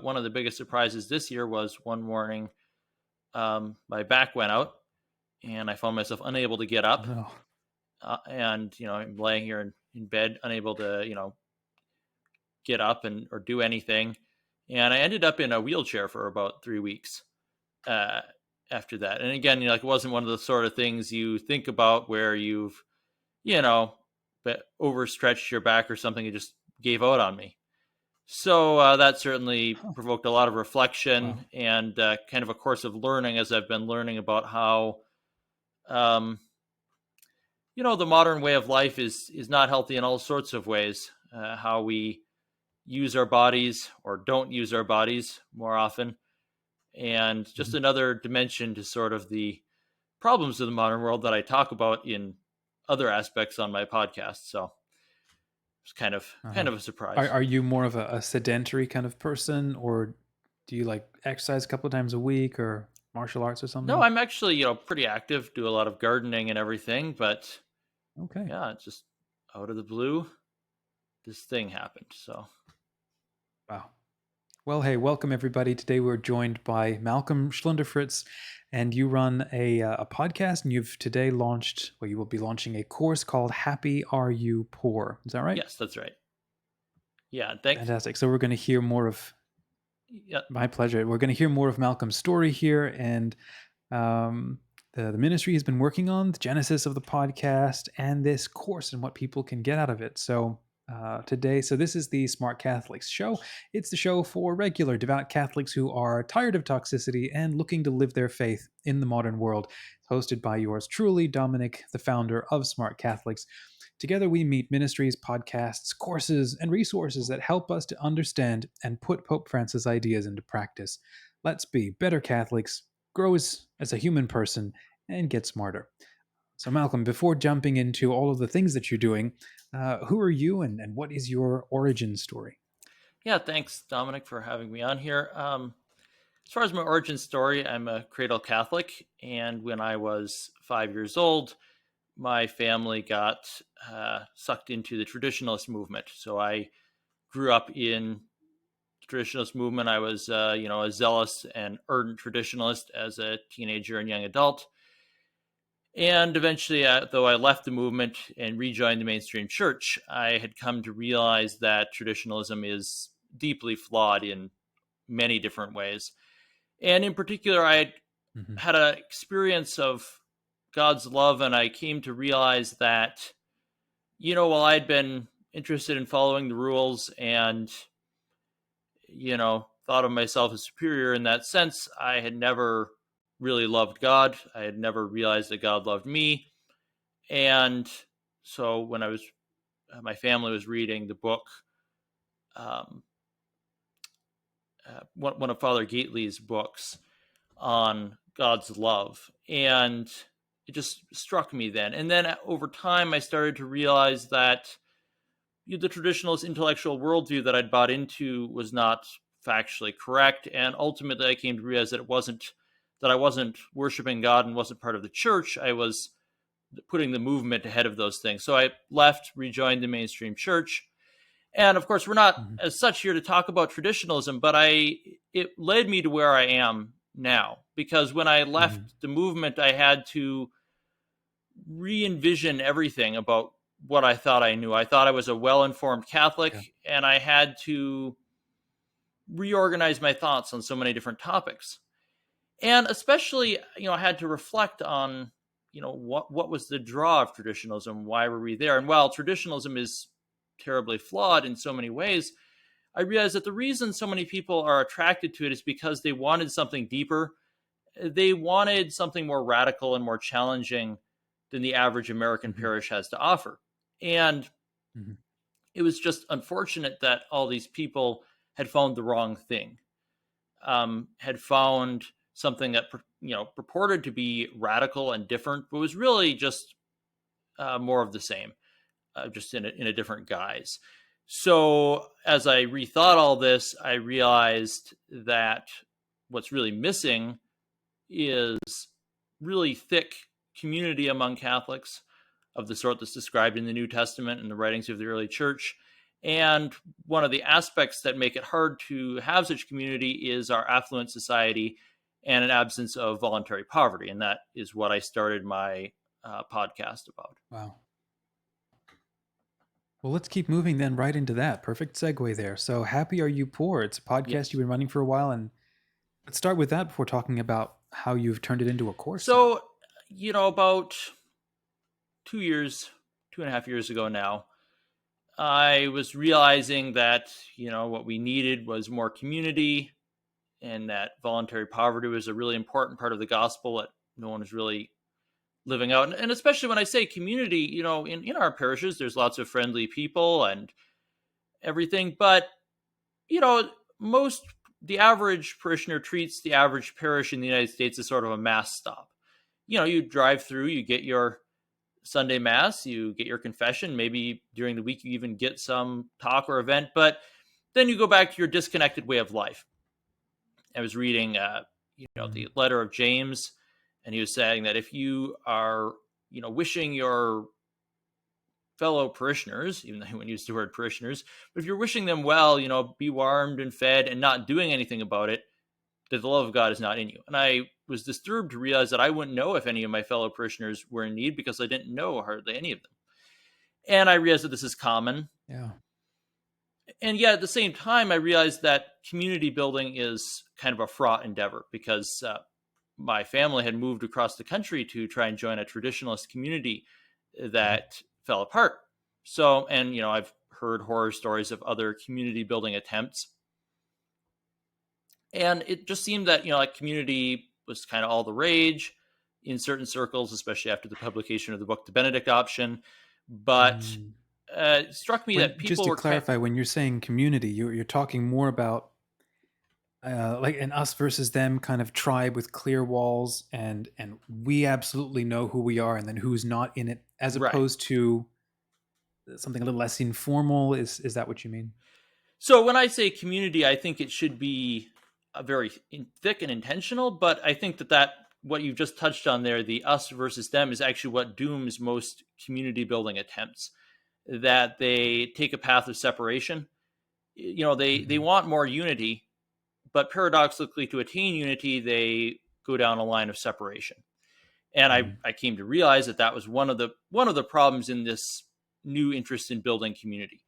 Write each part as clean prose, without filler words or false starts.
One of the biggest surprises this year was one morning, my back went out and I found myself unable to get Oh up. no. And, I'm laying here in bed, unable to, get up or do anything. And I ended up in a wheelchair for about 3 weeks uh, after that. And again, it wasn't one of the sort of things you think about where you've, you know, overstretched your back or something. It just gave out on me. So that certainly Huh. provoked a lot of reflection Wow. and kind of a course of learning as I've been learning about how, um, the modern way of life is not healthy in all sorts of ways. How we use our bodies or don't use our bodies more often, and just Mhm. another dimension to sort of the problems of the modern world that I talk about in other aspects on my podcast. So it's kind Uh-huh. of a Are surprise. are you more of a sedentary kind of person, or do you like exercise a couple of times a week, or martial arts or No, something? I'm actually, pretty active, do a lot of gardening and everything, but Okay. yeah, it's just out of the blue, this thing happened. So Wow. Well, hey, welcome everybody. Today we're joined by Malcolm Schluenderfritz, and you run a podcast, and you've today launched, well, you will be launching a course called Happy Are You Poor? Is that right? yes, that's right. Yeah, thanks. Fantastic. So we're going to hear more of, Yeah, my pleasure. We're going to hear more of Malcolm's story here and the ministry he's been working on, the genesis of the podcast, and this course and what people can get out of it. So so this is the Smart Catholics show. It's the show for regular devout Catholics who are tired of toxicity and looking to live their faith in the modern world. It's hosted by yours truly, Dominic, the founder of Smart Catholics. Together, we meet ministries, podcasts, courses, and resources that help us to understand and put Pope Francis' ideas into practice. Let's be better Catholics, grow as a human person, and get smarter. So, Malcolm, before jumping into all of the things that you're doing, who are you and what is your origin story? yeah. Thanks, Dominic, for having me on here. As far as my origin story, I'm a cradle Catholic, and when I was 5 years old, my family got sucked into the traditionalist movement. So I grew up in the traditionalist movement. I was, a zealous and ardent traditionalist as a teenager and young adult. And eventually, though I left the movement and rejoined the mainstream church, I had come to realize that traditionalism is deeply flawed in many different ways. And in particular, I Hmm. had an experience of God's love, and I came to realize that, while I'd been interested in following the rules and, thought of myself as superior in that sense, I had never really loved God. I had never realized that God loved me. And so when my family was reading the book, um, one of Father Gately's books on God's love, and it just struck me then. And then over time, I started to realize that the traditionalist intellectual worldview that I'd bought into was not factually correct, and ultimately, I came to realize that I wasn't worshiping God and wasn't part of the church. I was putting the movement ahead of those things. So I left, rejoined the mainstream church. And of course, we're not Hmm. as such here to talk about traditionalism, but it led me to where I am now, because when I left Hmm. the movement, I had to re-envision everything about what I thought I knew. I thought I was a well-informed Yeah. Catholic, and I had to reorganize my thoughts on so many different topics. And especially, I had to reflect on, what was the draw of traditionalism? Why were we there? And while traditionalism is terribly flawed in so many ways, I realized that the reason so many people are attracted to it is because they wanted something deeper. They wanted something more radical and more challenging than the average American Hmm. parish has to offer. And Hmm. it was just unfortunate that all these people had found the wrong thing, had found something that purported to be radical and different, but was really just more of the same, just in a different guise. So as I rethought all this, I realized that what's really missing is really thick community among Catholics of the sort that's described in the New Testament and the writings of the early church, And one of the aspects that make it hard to have such community is our affluent society and an absence of voluntary poverty. And that is what I started my podcast about. Wow. Well, let's keep moving then right into that. Perfect segue there. So, Happy Are You Poor? It's a podcast you've Yes. been running for a while. And let's start with that before talking about how you've turned it into a course now. So, about 2 years, 2.5 years ago now, I was realizing that, what we needed was more community, and that voluntary poverty was a really important part of the gospel that no one is really living out. And especially when I say community, in our parishes, there's lots of friendly people and everything. But, you know, most, the average parishioner treats the average parish in the United States as sort of a mass stop. You drive through, you get your Sunday mass, you get your confession. Maybe during the week, you even get some talk or event, but then you go back to your disconnected way of life. I was reading, Mm. the letter of James, and he was saying that if you are, wishing your fellow parishioners, even though he wouldn't use the word parishioners, but if you're wishing them well, be warmed and fed and not doing anything about it, that the love of God is not in you. And I was disturbed to realize that I wouldn't know if any of my fellow parishioners were in need because I didn't know hardly any of them. And I realized that this is common. Yeah. And yet at the same time, I realized that community building is kind of a fraught endeavor because my family had moved across the country to try and join a traditionalist community Mm. that fell apart. So, and I've heard horror stories of other community building attempts, and it just seemed that like community was kind of all the rage in certain circles, especially after the publication of the book The Benedict Option. But Mm. it struck me When that just people to were kind. clarify, when you're saying community, you're talking more about like an us versus them kind of tribe with clear walls, and we absolutely know who we are, and then who's not in it, as Right. opposed to something a little less informal. Is that what you mean? So when I say community, I think it should be a very thick and intentional. But I think that what you just touched on there, the us versus them, is actually what dooms most community building attempts. That they take a path of separation. They Hmm. want more unity, but paradoxically, to attain unity, they go down a line of separation. And I, Hmm. I came to realize that was one of the problems in this new interest in building community.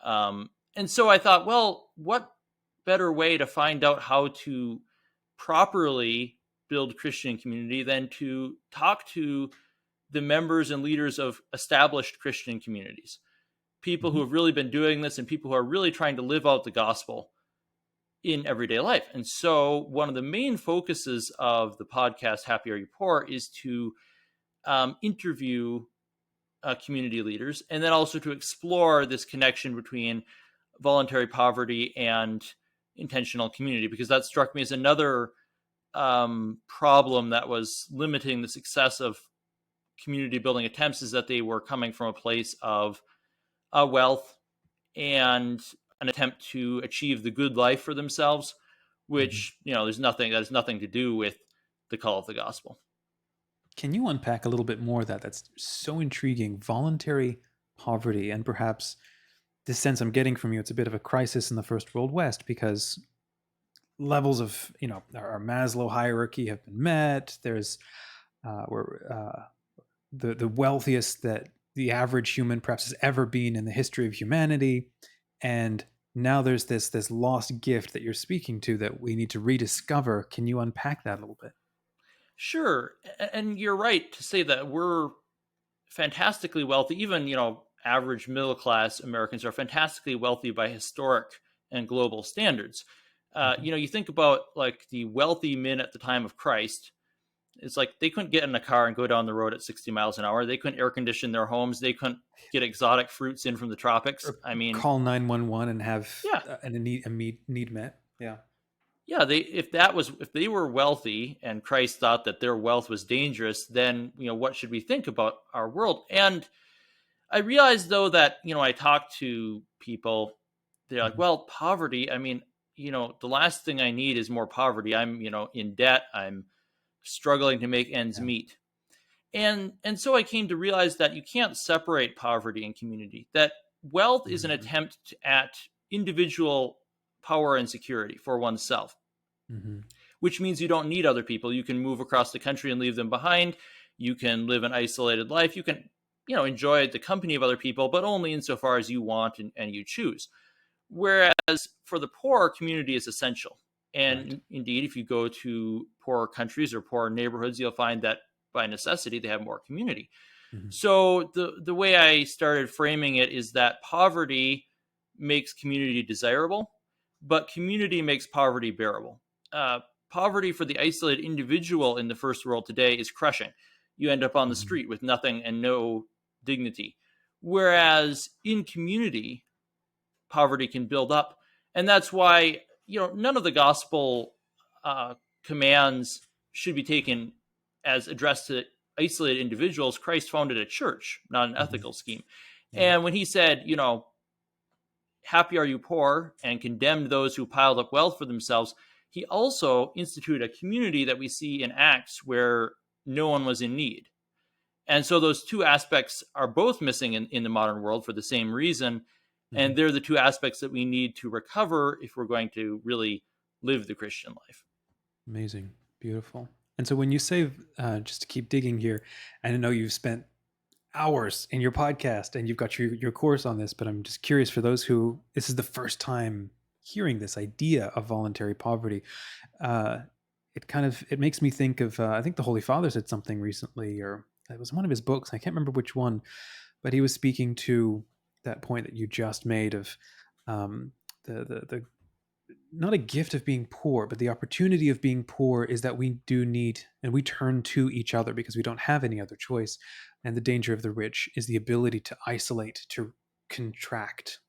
And so I thought, well, what better way to find out how to properly build Christian community than to talk to the members and leaders of established Christian communities, people who Hmm. have really been doing this and people who are really trying to live out the gospel in everyday life. And so one of the main focuses of the podcast Happy Are You Poor is to interview community leaders, and then also to explore this connection between voluntary poverty and intentional community, because that struck me as another problem that was limiting the success of community building attempts, is that they were coming from a place of wealth and an attempt to achieve the good life for themselves, Hmm. which there's nothing that has nothing to do with the call of the gospel. Can you unpack a little bit more of that? That's so intriguing. Voluntary poverty, and perhaps this sense I'm getting from you, it's a bit of a crisis in the First World West because levels of our Maslow hierarchy have been met. There's we're the wealthiest that the average human perhaps has ever been in the history of humanity, and now there's this lost gift that you're speaking to that we need to rediscover. Can you unpack that a little bit? Sure, and you're right to say that we're fantastically wealthy. Even average middle class Americans are fantastically wealthy by historic and global standards. Hmm. You think about like the wealthy men at the time of Christ. It's like they couldn't get in a car and go down the road at 60 miles an hour. They couldn't air condition their homes. They couldn't get exotic fruits in from the tropics. Or I mean, call 911 and have yeah, a need met. Yeah. yeah. If they were wealthy and Christ thought that their wealth was dangerous, then what should we think about our world? And I realized though that I talk to people, they're like, Hmm. well, poverty. I mean, the last thing I need is more poverty. I'm in debt. I'm struggling to make ends Yeah. meet. And so I came to realize that you can't separate poverty and community. That wealth is an Mm-hmm. attempt at individual power and security for oneself, Mm-hmm. which means you don't need other people. You can move across the country and leave them behind. You can live an isolated life. You can, enjoy the company of other people, but only insofar as you want and you choose. Whereas for the poor, community is essential. Right. And indeed, if you go to poorer countries or poorer neighborhoods, you'll find that by necessity they have more community. Mm-hmm. So the way I started framing it is that poverty makes community desirable, but community makes poverty bearable. Uh, Poverty for the isolated individual in the first world today is crushing. You end up on the Mm-hmm. street with nothing and no dignity. Whereas in community, poverty can build up. And that's why, none of the gospel uh, commands should be taken as addressed to isolated individuals. Christ founded a church, not an Mm-hmm. ethical scheme. Yeah. And when he said, happy are you poor, and condemned those who piled up wealth for themselves, he also instituted a community that we see in Acts where no one was in need. And so those two aspects are both missing in the modern world for the same reason. Mm-hmm. And they're the two aspects that we need to recover if we're going to really live the Christian life. Amazing. Beautiful. And so when you say, just to keep digging here, I know you've spent hours in your podcast and you've got your course on this, but I'm just curious for those who this is the first time hearing this idea of voluntary poverty. Uh, it makes me think of I think the Holy Father said something recently, or it was one of his books. I can't remember which one, but he was speaking to that point that you just made of um, the not a gift of being poor, but the opportunity of being poor is that we do need and we turn to each other because we don't have any other choice. And the danger of the rich is the ability to isolate, to contract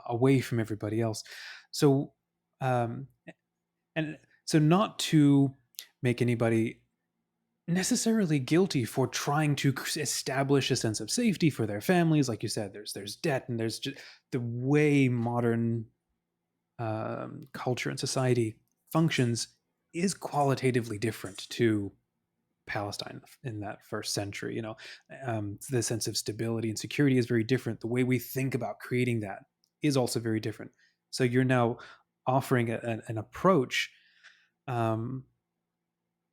away from everybody else. So, um, and so not to make anybody necessarily guilty for trying to establish a sense of safety for their families. Like you said, there's debt and there's just the way modern culture and society functions is qualitatively different to Palestine in that first century. The sense of stability and security is very different. The way we think about creating that is also very different. So you're now offering an approach, um,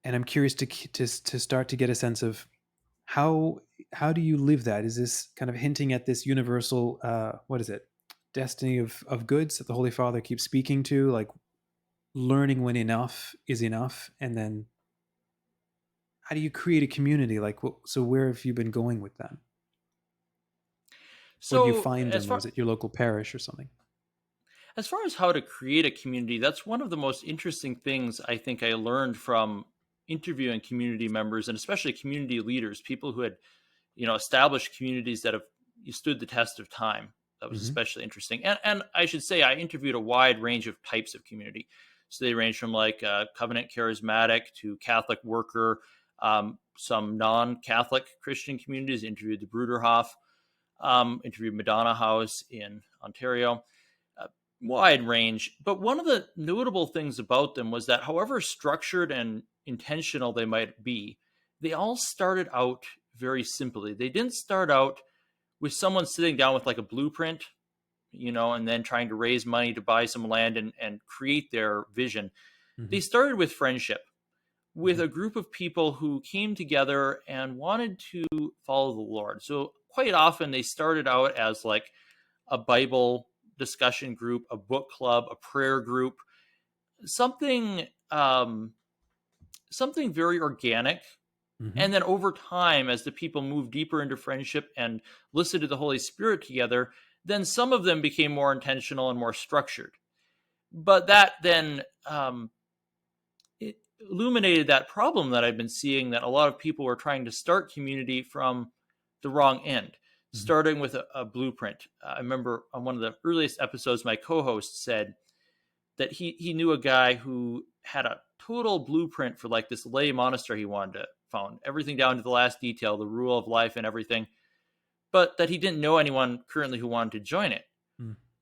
and I'm curious to start to get a sense of how how do you live that? Is this kind of hinting at this universal what is it? Destiny of goods that the Holy Father keeps speaking to, like learning when enough is enough, and then how do you create a community? Like, so where have you been going with that? Where do you So find them? Is it your local parish or something? as far as how to create a community, that's one of the most interesting things I think I learned from interviewing community members and especially community leaders, people who had, established communities that have stood the test of time. That was Mm-hmm. especially interesting. And I should say I interviewed a wide range of types of community. So they range from like covenant charismatic to Catholic worker, some non-Catholic Christian communities. Interviewed the Bruderhof, interviewed Madonna House in Ontario, wide range. But one of the notable things about them was that, however structured and intentional they might be, they all started out very simply. They didn't start out with someone sitting down with like a blueprint, and then trying to raise money to buy some land and create their vision. Mm-hmm. They started with friendship, with Mm-hmm. a group of people who came together and wanted to follow the Lord. So quite often they started out as like a Bible discussion group, a book club, a prayer group, something something very organic. Mm-hmm. And then over time, as the people moved deeper into friendship and listened to the Holy Spirit together, then some of them became more intentional and more structured. But that then it illuminated that problem that I've been seeing, that a lot of people were trying to start community from the wrong end, Mm-hmm. starting with a blueprint. I remember on one of the earliest episodes, my co-host said that he knew a guy who had a total blueprint for like this lay monastery he wanted to found, everything down to the last detail, the rule of life and everything, but that he didn't know anyone currently who wanted to join it.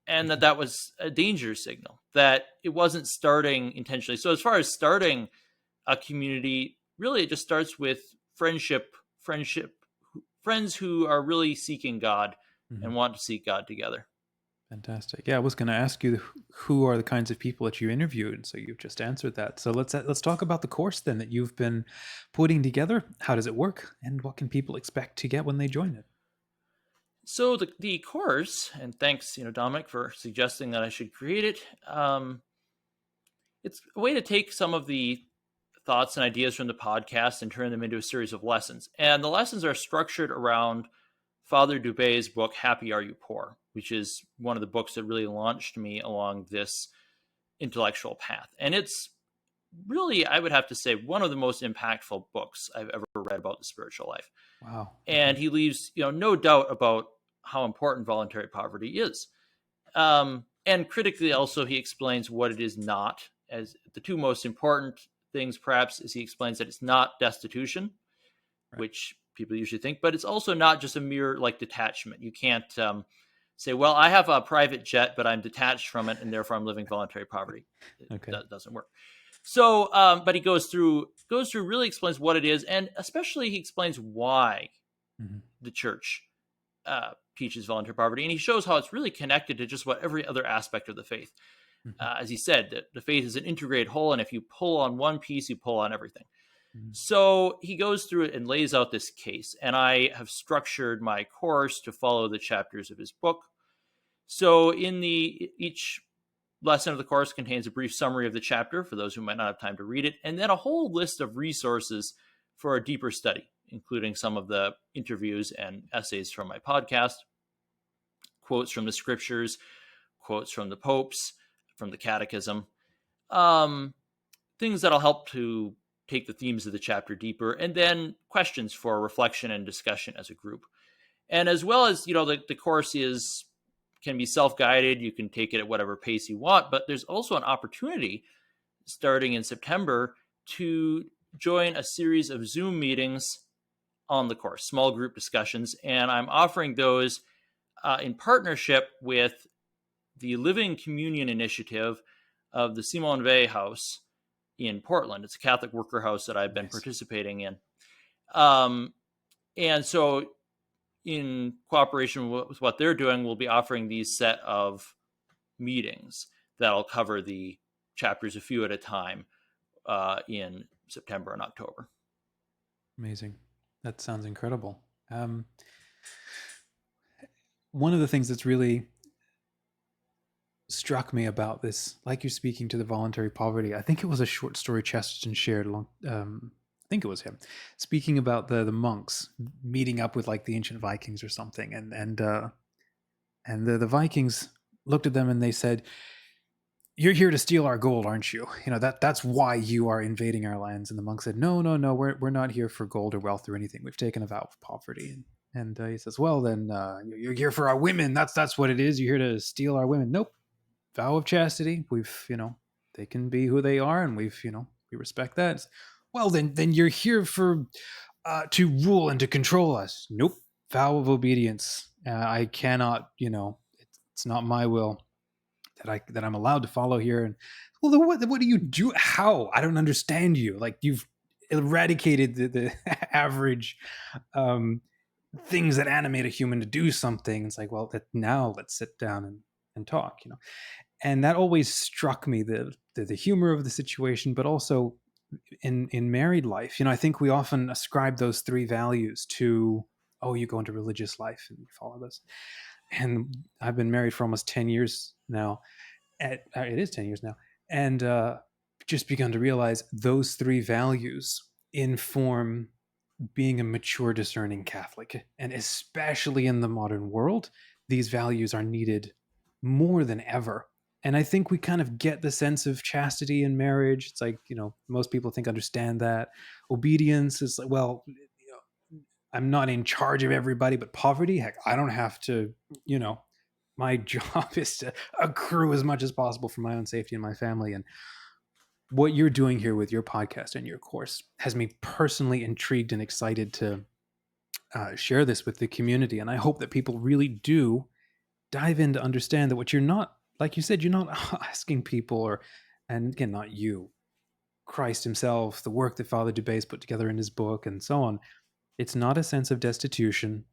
And Mm-hmm. that was a danger signal, that it wasn't starting intentionally. So as far as starting a community, really it just starts with friendship, friends who are really seeking God Mhm. and want to seek God together. Fantastic. Yeah, I was going to ask you who are the kinds of people that you interviewed, so you've just answered that. So let's talk about the course then that you've been putting together. How does it work, and what can people expect to get when they join it? So the course, and thanks, Dominic, for suggesting that I should create it. It's a way to take some of the thoughts and ideas from the podcast and turn them into a series of lessons. And the lessons are structured around Father Dubé's book, Happy Are You Poor, which is one of the books that really launched me along this intellectual path. And it's really, I would have to say, one of the most impactful books I've ever read about the spiritual life. Wow. Okay. And he leaves, no doubt about how important voluntary poverty is. And critically, also, he explains what it is not. As the two most important things, perhaps, is he explains that it's not destitution, Right. which people usually think, but it's also not just a mere like detachment. You can't say, "Well, I have a private jet, but I'm detached from it, and therefore I'm living voluntary poverty." Okay. That doesn't work. So, but he goes through, really explains what it is, and especially he explains why Hmm. the church teaches voluntary poverty, and he shows how it's really connected to just about every other aspect of the faith. Hmm. As he said, that the faith is an integrated whole, and if you pull on one piece, you pull on everything. Hmm. So he goes through it and lays out this case, and I have structured my course to follow the chapters of his book. So in the each lesson of the course contains a brief summary of the chapter for those who might not have time to read it, and then a whole list of resources for a deeper study, including some of the interviews and essays from my podcast, quotes from the scriptures, quotes from the popes, from the catechism, um, things that'll help to take the themes of the chapter deeper, and then questions for reflection and discussion as a group. And as well as, the course is can be self-guided. You can take it at whatever pace you want, but there's also an opportunity starting in September to join a series of Zoom meetings on the course, small group discussions. And I'm offering those in partnership with the Living Communion Initiative of the Simone Weil House in Portland. It's a Catholic worker house that I've been Nice. participating in. Um, and so, in cooperation with what they're doing, we'll be offering these set of meetings that'll cover the chapters a few at a time in September and October. Amazing. That sounds incredible. Um, One of the things that's really struck me about this, like you're speaking to the voluntary poverty, I think it was a short story Chesterton shared along. I think it was him speaking about the monks meeting up with like the ancient Vikings or something, and the Vikings looked at them and they said, "You're here to steal our gold, aren't you? You know that's why you are invading our lands." And the monk said, "No, no, no. We're not here for gold or wealth or anything. We've taken a vow of poverty." And he says, "Well, then you're here for our women. That's what it is. You're here to steal our women." Nope. Vow of chastity. We've they can be who they are, and we respect that. Well, then you're here for to rule and to control us. Nope. Vow of obedience. I cannot. It's not my will that I'm allowed to follow here. And well, then what do you do? How? I don't understand you. Like you've eradicated the average things that animate a human to do something. It's like, well, now let's sit down and talk. And that always struck me the humor of the situation, but also in married life. I think we often ascribe those three values to, oh, you go into religious life and you follow this. And I've been married for almost 10 years now. It is 10 years now, and just begun to realize those three values inform being a mature, discerning Catholic. And especially in the modern world, these values are needed more than ever. And I think we kind of get the sense of chastity in marriage. It's like, most people think understand that. Obedience is like, well, I'm not in charge of everybody, but poverty, heck, I don't have to, my job is to accrue as much as possible for my own safety and my family. And what you're doing here with your podcast and your course has me personally intrigued and excited to share this with the community. And I hope that people really do dive in to understand that what you're not, like you said, you're not asking people, and again, not you, Christ himself, the work that Father Dubé has put together in his book and so on. It's not a sense of destitution.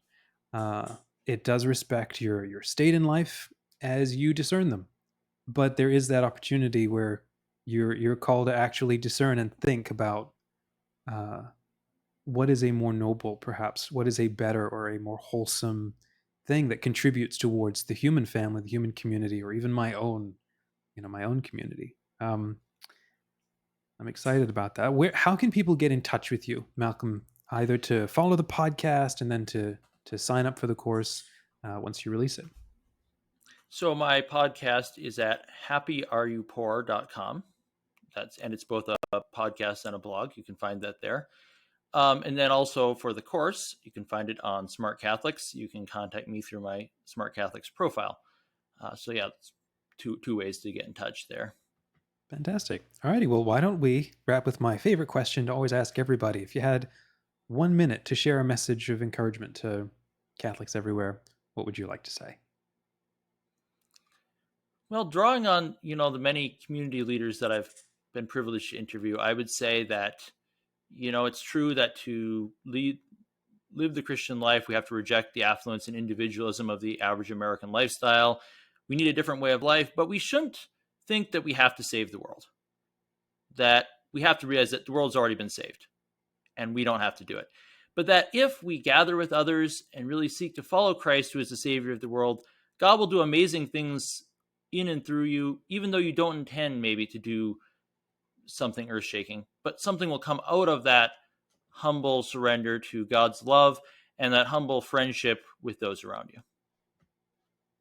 Uh, it does respect your state in life as you discern them. But there is that opportunity where you're called to actually discern and think about uh, what is a more noble, perhaps, what is a better or a more wholesome thing that contributes towards the human family, the human community, or even my own community. I'm excited about that. How can people get in touch with you, Malcolm? Either to follow the podcast and then to sign up for the course once you release it. So my podcast is at happyareyouppoor.com. And it's both a podcast and a blog. You can find that there. And then also for the course, you can find it on Smart Catholics. You can contact me through my Smart Catholics profile. So yeah, it's two ways to get in touch there. Fantastic. All righty. Well, why don't we wrap with my favorite question to always ask everybody? If you had 1 minute to share a message of encouragement to Catholics everywhere, what would you like to say? Well, drawing on the many community leaders that I've been privileged to interview, I would say that it's true that to live the Christian life, we have to reject the affluence and individualism of the average American lifestyle. We need a different way of life, but we shouldn't think that we have to save the world. That we have to realize that the world's already been saved and we don't have to do it. But that if we gather with others and really seek to follow Christ, who is the Savior of the world, God will do amazing things in and through you, even though you don't intend maybe to do something earth shaking, but something will come out of that humble surrender to God's love and that humble friendship with those around you.